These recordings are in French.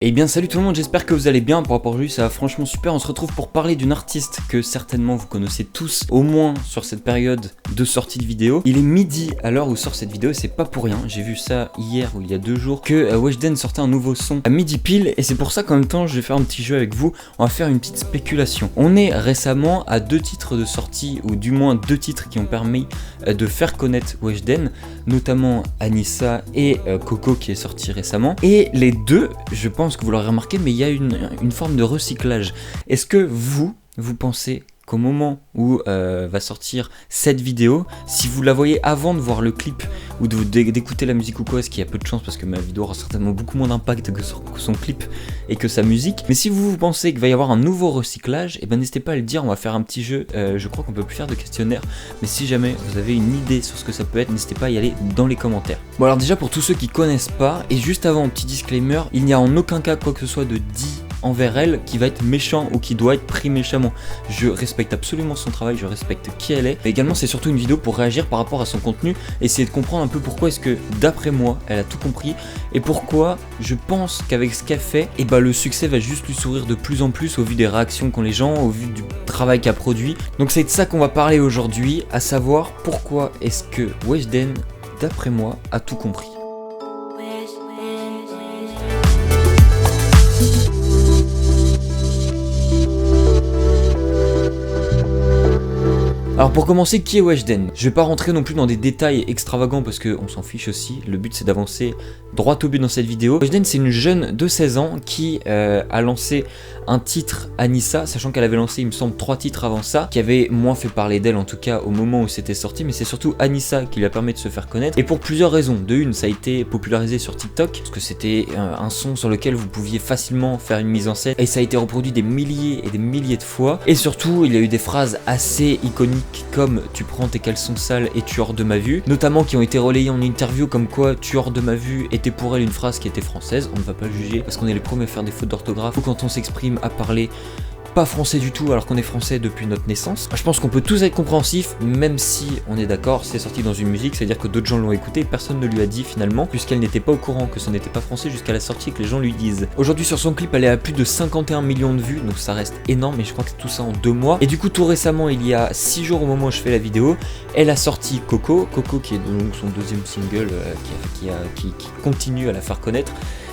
Eh bien salut tout le monde, j'espère que vous allez bien. Pour rapport à lui, ça va franchement super. On se retrouve pour parler d'une artiste que certainement vous connaissez tous, au moins sur cette période de sortie de vidéo. Il est midi à l'heure où sort cette vidéo et c'est pas pour rien. J'ai vu ça hier ou il y a 2 jours que Weshden sortait un nouveau son à midi pile, et c'est pour ça qu'en même temps je vais faire un petit jeu avec vous. On va faire une petite spéculation. On est récemment à 2 titres de sortie, ou du moins 2 titres qui ont permis de faire connaître Weshden, notamment Anissa et Coco qui est sorti récemment. Et les deux, je pense que vous l'aurez remarqué, mais il y a une forme de recyclage. Est-ce que vous pensez qu'au moment où va sortir cette vidéo, si vous la voyez avant de voir le clip ou d'écouter la musique ou quoi, ce qui a peu de chance parce que ma vidéo aura certainement beaucoup moins d'impact que son clip et que sa musique, mais si vous pensez qu'il va y avoir un nouveau recyclage, et ben n'hésitez pas à le dire. On va faire un petit jeu, je crois qu'on peut plus faire de questionnaire, mais si jamais vous avez une idée sur ce que ça peut être, n'hésitez pas à y aller dans les commentaires. Bon, alors déjà pour tous ceux qui connaissent pas, et juste avant un petit disclaimer, il n'y a en aucun cas quoi que ce soit de dit envers elle qui va être méchant ou qui doit être pris méchamment. Je respecte absolument son travail, je respecte qui elle est. Mais également c'est surtout une vidéo pour réagir par rapport à son contenu, essayer de comprendre un peu pourquoi est-ce que d'après moi elle a tout compris et pourquoi je pense qu'avec ce qu'elle fait, et bah le succès va juste lui sourire de plus en plus au vu des réactions qu'ont les gens, au vu du travail qu'elle produit. Donc c'est de ça qu'on va parler aujourd'hui, à savoir pourquoi est-ce que Weshden, d'après moi, a tout compris. Alors pour commencer, qui est Weshden? Je vais pas rentrer non plus dans des détails extravagants parce qu'on s'en fiche aussi, le but c'est d'avancer droit au but dans cette vidéo. Weshden, c'est une jeune de 16 ans qui a lancé un titre, Anissa, sachant qu'elle avait lancé il me semble 3 titres avant ça, qui avaient moins fait parler d'elle en tout cas au moment où c'était sorti, mais c'est surtout Anissa qui lui a permis de se faire connaître, et pour plusieurs raisons. De une, ça a été popularisé sur TikTok, parce que c'était un son sur lequel vous pouviez facilement faire une mise en scène, et ça a été reproduit des milliers et des milliers de fois, et surtout il y a eu des phrases assez iconiques comme tu prends tes caleçons sales et tu hors de ma vue, notamment qui ont été relayées en interview comme quoi tu hors de ma vue était pour elle une phrase qui était française. On ne va pas le juger parce qu'on est les premiers à faire des fautes d'orthographe ou quand on s'exprime à parler pas français du tout alors qu'on est français depuis notre naissance. Je pense qu'on peut tous être compréhensifs, même si on est d'accord, c'est sorti dans une musique, c'est à dire que d'autres gens l'ont écouté et personne ne lui a dit finalement, puisqu'elle n'était pas au courant que ce n'était pas français jusqu'à la sortie et que les gens lui disent. Aujourd'hui sur son clip elle est à plus de 51 millions de vues, donc ça reste énorme, mais je crois que c'est tout ça en 2 mois. Et du coup tout récemment, il y a 6 jours au moment où je fais la vidéo, elle a sorti Coco qui est donc son 2e single qui continue à la faire connaître.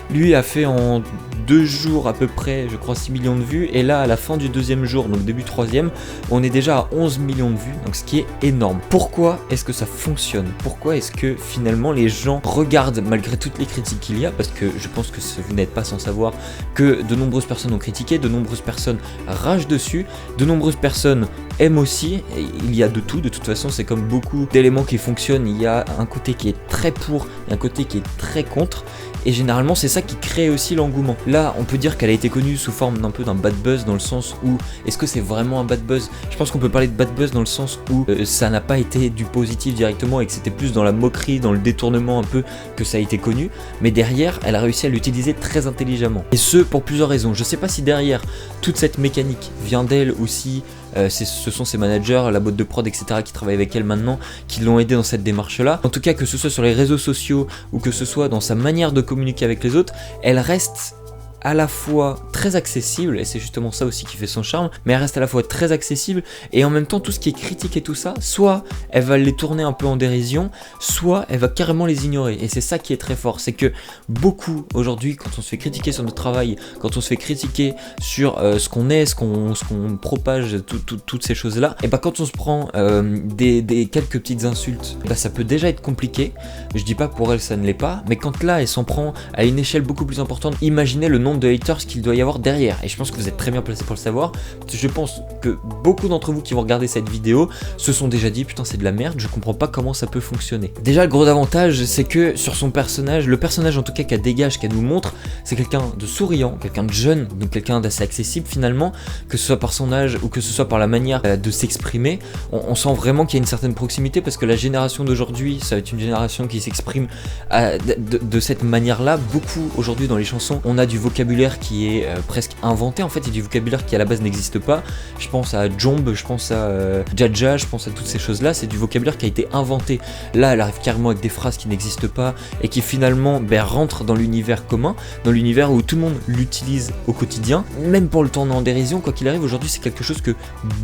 Lui a fait en 2 jours à peu près, je crois 6 millions de vues, et là à la fin du 2e jour, donc début 3e, on est déjà à 11 millions de vues, donc ce qui est énorme. Pourquoi est-ce que ça fonctionne? Pourquoi est-ce que finalement les gens regardent malgré toutes les critiques qu'il y a? Parce que je pense que vous n'êtes pas sans savoir que de nombreuses personnes ont critiqué, de nombreuses personnes ragent dessus, de nombreuses personnes aiment aussi, et il y a de tout, de toute façon c'est comme beaucoup d'éléments qui fonctionnent, il y a un côté qui est très pour et un côté qui est très contre. Et généralement c'est ça qui crée aussi l'engouement. Là on peut dire qu'elle a été connue sous forme d'un peu d'un bad buzz, dans le sens où, est-ce que c'est vraiment un bad buzz? Je pense qu'on peut parler de bad buzz dans le sens où ça n'a pas été du positif directement et que c'était plus dans la moquerie, dans le détournement un peu que ça a été connu. Mais derrière elle a réussi à l'utiliser très intelligemment. Et ce pour plusieurs raisons. Je sais pas si derrière toute cette mécanique vient d'elle ou si ce sont ses managers, la boîte de prod, etc. qui travaillent avec elle maintenant, qui l'ont aidé dans cette démarche-là. En tout cas, que ce soit sur les réseaux sociaux ou que ce soit dans sa manière de communiquer avec les autres, elle reste à la fois très accessible, et c'est justement ça aussi qui fait son charme, mais elle reste à la fois très accessible, et en même temps tout ce qui est critique et tout ça, soit elle va les tourner un peu en dérision, soit elle va carrément les ignorer. Et c'est ça qui est très fort, c'est que beaucoup aujourd'hui, quand on se fait critiquer sur notre travail, quand on se fait critiquer sur ce qu'on est, ce qu'on propage, toutes ces choses là, et bah quand on se prend des quelques petites insultes, bah ça peut déjà être compliqué. Je dis pas pour elle ça ne l'est pas, mais quand là elle s'en prend à une échelle beaucoup plus importante, imaginez le nombre de haters qu'il doit y avoir derrière. Et je pense que vous êtes très bien placé pour le savoir. Je pense que beaucoup d'entre vous qui vont regarder cette vidéo se sont déjà dit putain c'est de la merde, je comprends pas comment ça peut fonctionner. Déjà le gros avantage c'est que sur son personnage, le personnage en tout cas qu'elle dégage, qu'elle nous montre, c'est quelqu'un de souriant, quelqu'un de jeune, donc quelqu'un d'assez accessible finalement, que ce soit par son âge ou que ce soit par la manière de s'exprimer. On sent vraiment qu'il y a une certaine proximité parce que la génération d'aujourd'hui, ça va être une génération qui s'exprime de cette manière là. Beaucoup aujourd'hui dans les chansons on a du vocabulaire vocabulaire qui est presque inventé, en fait il y a du vocabulaire qui à la base n'existe pas. Je pense à Jomb, je pense à Jaja, je pense à toutes ces choses là, c'est du vocabulaire qui a été inventé. Là elle arrive carrément avec des phrases qui n'existent pas et qui finalement rentrent dans l'univers commun, dans l'univers où tout le monde l'utilise au quotidien, même pour le tourner en dérision. Quoi qu'il arrive, aujourd'hui c'est quelque chose que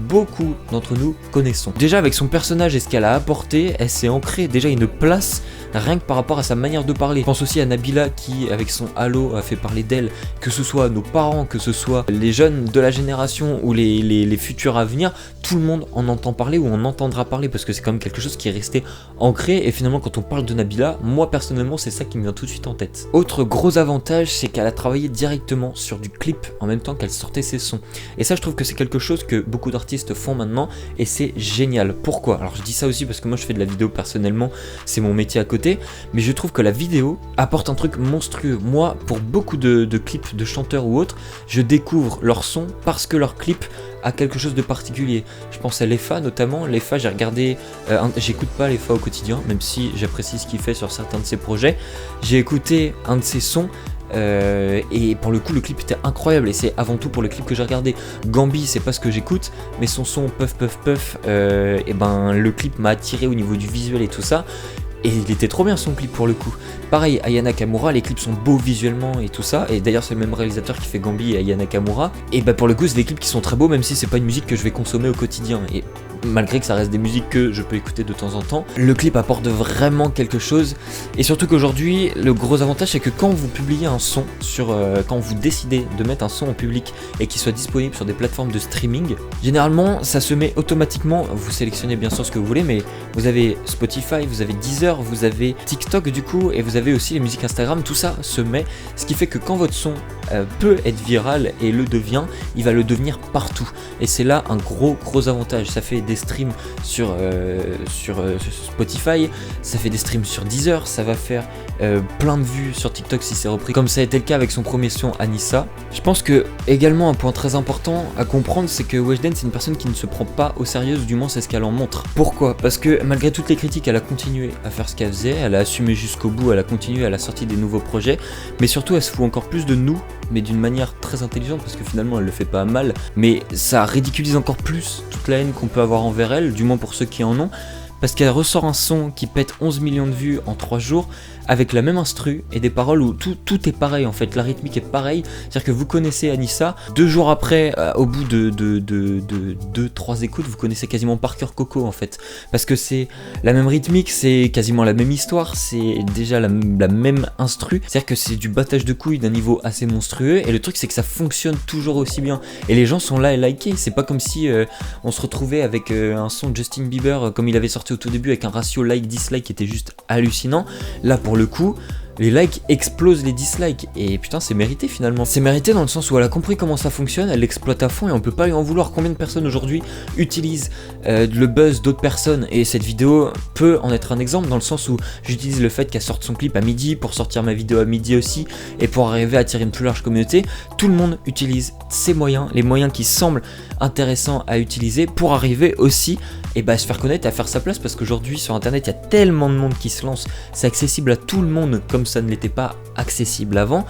beaucoup d'entre nous connaissons. Déjà avec son personnage et ce qu'elle a apporté, elle s'est ancrée déjà une place rien que par rapport à sa manière de parler. Je pense aussi à Nabila qui avec son halo a fait parler d'elle, que ce soit nos parents, que ce soit les jeunes de la génération ou les futurs à venir, tout le monde en entend parler ou en entendra parler parce que c'est quand même quelque chose qui est resté ancré. Et finalement quand on parle de Nabila, moi personnellement c'est ça qui me vient tout de suite en tête. Autre gros avantage, c'est qu'elle a travaillé directement sur du clip en même temps qu'elle sortait ses sons. Et ça je trouve que c'est quelque chose que beaucoup d'artistes font maintenant et c'est génial. Pourquoi? Alors je dis ça aussi parce que moi je fais de la vidéo personnellement, c'est mon métier à côté, mais je trouve que la vidéo apporte un truc monstrueux. Moi, pour beaucoup de clips de chanteurs ou autres, je découvre leur son parce que leur clip a quelque chose de particulier. Je pense à Lefa notamment. Lefa, j'ai regardé, j'écoute pas Lefa au quotidien, même si j'apprécie ce qu'il fait sur certains de ses projets. J'ai écouté un de ses sons. Et pour le coup le clip était incroyable et c'est avant tout pour le clip que j'ai regardé. Gambi c'est pas ce que j'écoute, mais son son Puff Puff Puff, et ben le clip m'a attiré au niveau du visuel et tout ça. Et il était trop bien son clip pour le coup. Pareil, Aya Nakamura, les clips sont beaux visuellement et tout ça. Et d'ailleurs c'est le même réalisateur qui fait Gambi et Aya Nakamura. Et bah pour le coup c'est des clips qui sont très beaux, même si c'est pas une musique que je vais consommer au quotidien. Et malgré que ça reste des musiques que je peux écouter de temps en temps, le clip apporte vraiment quelque chose. Et surtout qu'aujourd'hui, le gros avantage c'est que quand vous publiez un son quand vous décidez de mettre un son en public et qu'il soit disponible sur des plateformes de streaming, généralement ça se met automatiquement, vous sélectionnez bien sûr ce que vous voulez, mais vous avez Spotify, vous avez Deezer, vous avez TikTok du coup, et vous avez aussi les musiques Instagram, tout ça se met, ce qui fait que quand votre son peut être viral et le devient, il va le devenir partout. Et c'est là un gros avantage. Ça fait des streams sur Spotify, ça fait des streams sur Deezer, ça va faire plein de vues sur TikTok si c'est repris, comme ça a été le cas avec son premier son Anissa. Je pense que également un point très important à comprendre, c'est que Weshden c'est une personne qui ne se prend pas au sérieux, du moins c'est ce qu'elle en montre. Pourquoi? Parce que malgré toutes les critiques, elle a continué à faire ce qu'elle faisait, elle a assumé jusqu'au bout, elle a continué à la sortie des nouveaux projets, mais surtout elle se fout encore plus de nous, mais d'une manière très intelligente, parce que finalement elle le fait pas mal, mais ça ridiculise encore plus toute la haine qu'on peut avoir envers elle, du moins pour ceux qui en ont, parce qu'elle ressort un son qui pète 11 millions de vues en 3 jours, avec la même instru et des paroles où tout est pareil en fait, la rythmique est pareille, c'est-à-dire que vous connaissez Anissa, 2 jours après, au bout de 2-3 écoutes, vous connaissez quasiment par cœur Coco en fait, parce que c'est la même rythmique, c'est quasiment la même histoire, c'est déjà la même instru, c'est-à-dire que c'est du battage de couilles d'un niveau assez monstrueux, et le truc c'est que ça fonctionne toujours aussi bien, et les gens sont là et likés, c'est pas comme si on se retrouvait avec un son de Justin Bieber comme il avait sorti au tout début avec un ratio like-dislike qui était juste hallucinant. Là pour le coup, les likes explosent les dislikes, et putain c'est mérité finalement. C'est mérité dans le sens où elle a compris comment ça fonctionne, elle l'exploite à fond et on peut pas lui en vouloir. Combien de personnes aujourd'hui utilisent le buzz d'autres personnes, et cette vidéo peut en être un exemple dans le sens où j'utilise le fait qu'elle sorte son clip à midi pour sortir ma vidéo à midi aussi, et pour arriver à attirer une plus large communauté. Tout le monde utilise ces moyens, les moyens qui semblent intéressants à utiliser pour arriver aussi à se faire connaître, à faire sa place, parce qu'aujourd'hui sur internet il y a tellement de monde qui se lance, c'est accessible à tout le monde comme ça ne l'était pas accessible avant.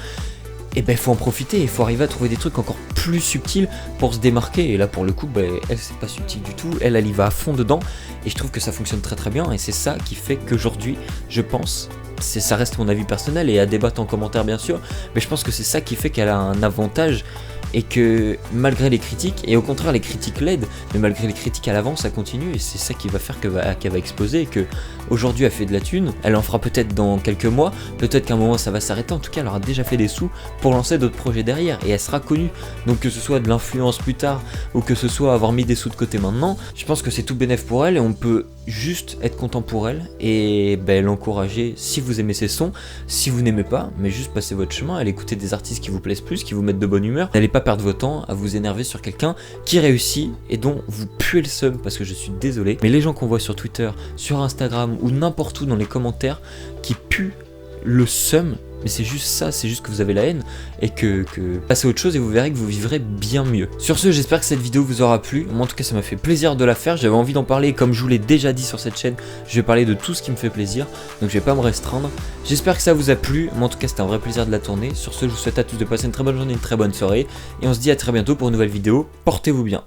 Et il faut en profiter, il faut arriver à trouver des trucs encore plus subtils pour se démarquer, et là pour le coup elle c'est pas subtil du tout, elle y va à fond dedans, et je trouve que ça fonctionne très très bien, et c'est ça qui fait qu'aujourd'hui je pense, ça reste mon avis personnel et à débattre en commentaire bien sûr, mais je pense que c'est ça qui fait qu'elle a un avantage, et que malgré les critiques, et au contraire les critiques l'aident, mais malgré les critiques elle avance, ça continue, et c'est ça qui va faire qu'elle va exploser, et que aujourd'hui elle fait de la thune, elle en fera peut-être dans quelques mois, peut-être qu'à un moment ça va s'arrêter, en tout cas elle aura déjà fait des sous pour lancer d'autres projets derrière, et elle sera connue, donc que ce soit de l'influence plus tard, ou que ce soit avoir mis des sous de côté maintenant, je pense que c'est tout bénef pour elle, et on peut juste être content pour elle, et l'encourager si vous aimez ses sons, si vous n'aimez pas, mais juste passez votre chemin, allez écouter des artistes qui vous plaisent plus, qui vous mettent de bonne humeur, n'allez pas perdre votre temps à vous énerver sur quelqu'un qui réussit et dont vous puez le seum, parce que je suis désolé, mais les gens qu'on voit sur Twitter, sur Instagram ou n'importe où dans les commentaires qui puent le seum, mais c'est juste ça, c'est juste que vous avez la haine, et que passez à autre chose et vous verrez que vous vivrez bien mieux. Sur ce, j'espère que cette vidéo vous aura plu. Moi en tout cas ça m'a fait plaisir de la faire, j'avais envie d'en parler, comme je vous l'ai déjà dit sur cette chaîne, je vais parler de tout ce qui me fait plaisir, donc je vais pas me restreindre. J'espère que ça vous a plu, moi en tout cas c'était un vrai plaisir de la tourner. Sur ce, je vous souhaite à tous de passer une très bonne journée, une très bonne soirée, et on se dit à très bientôt pour une nouvelle vidéo. Portez-vous bien.